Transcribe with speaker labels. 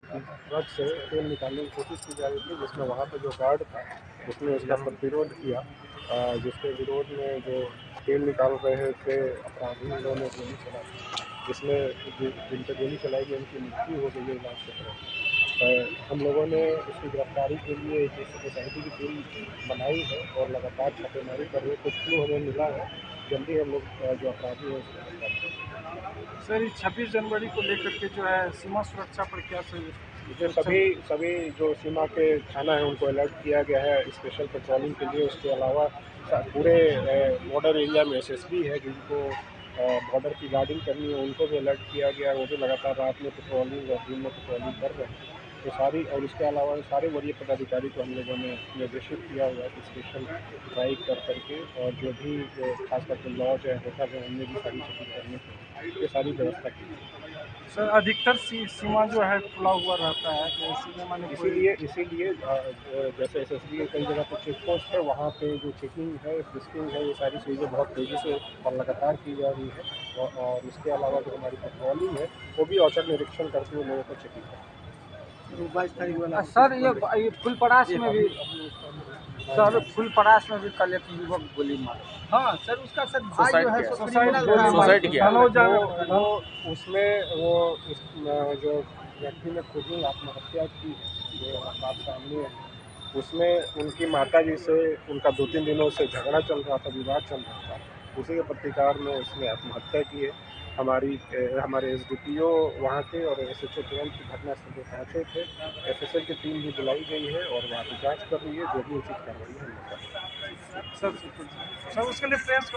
Speaker 1: Truck से तेल निकालने की कोशिश की जा रही थी, जिसमें वहाँ पे जो गार्ड था उसने उसका प्रतिरोध किया, जिसके विरोध में जो तेल निकाल रहे थे अपराधी, उन्होंने गोली चला दी, जिसमें जिन पर गोली चलाई गई उनकी मृत्यु हो गई है इलाज के दौरान। हम लोगों ने उसकी गिरफ्तारी के लिए एक SIT की टीम बनाई है और लगातार छापेमारी कर रहे हैं। कुछ क्लू हमें मिला है, जल्दी हम लोग जो अपराधी है उसको गिरफ्तार करेंगे।
Speaker 2: सर, इस 26 जनवरी को लेकर के जो है सीमा सुरक्षा पर क्या
Speaker 1: जो सभी जो सीमा के थाना है उनको अलर्ट किया गया है स्पेशल पेट्रोलिंग के लिए। उसके अलावा पूरे बॉर्डर एरिया में SSB है जिनको बॉर्डर की गार्डिंग करनी है, उनको भी अलर्ट किया गया है। वो भी लगातार रात में पेट्रोलिंग और दिन में पेट्रोलिंग कर रहे हैं। तो सारी, और इसके अलावा सारे वरीय पदाधिकारी को हम लोगों ने निर्देशित किया हुआ है कि स्पेशल ड्राइव कर करके और जो भी खास करके लॉज है, होटल है, उनमें भी सारी चेकिंग करने की ये सारी व्यवस्था की है।
Speaker 2: सर, अधिकतर सीमा जो है खुला हुआ रहता है, तो इसीलिए मैंने
Speaker 1: इसीलिए जैसे SSB कई जगह पर चेक पोस्ट है, वहाँ पे जो चेकिंग है, फ्रिस्किंग है, ये सारी चीज़ें बहुत तेज़ी से और लगातार की जा रही है। और इसके अलावा जो हमारी पेट्रोलिंग है वो भी औचक निरीक्षण करते हुए लोगों को चेकिंग करती है।
Speaker 2: 22 तारीख वाला सर, ये फुलपरास में भी सर, फुलपरास में भी कल एक युवक गोली मारा।
Speaker 3: हाँ सर, उसका सर भाई जो है
Speaker 2: सुसाइड किया।
Speaker 1: वो उसमें वो जो व्यक्ति ने खुद ही आत्महत्या की है, जो बात सामने है, उसमें उनकी माताजी से उनका 2-3 दिनों से झगड़ा चल रहा था, विवाद चल रहा था। उसी के प्रतिकार में उसने आत्महत्या की है। हमारे SDPO वहाँ के और SHO तुरंत घटनास्थल पर पहुँचे थे। FSL की टीम भी बुलाई गई है और वहाँ की जाँच कर रही है, जो भी उचित कार्रवाई हम लोग करेंगे।
Speaker 2: सर, उसके लिए प्रेस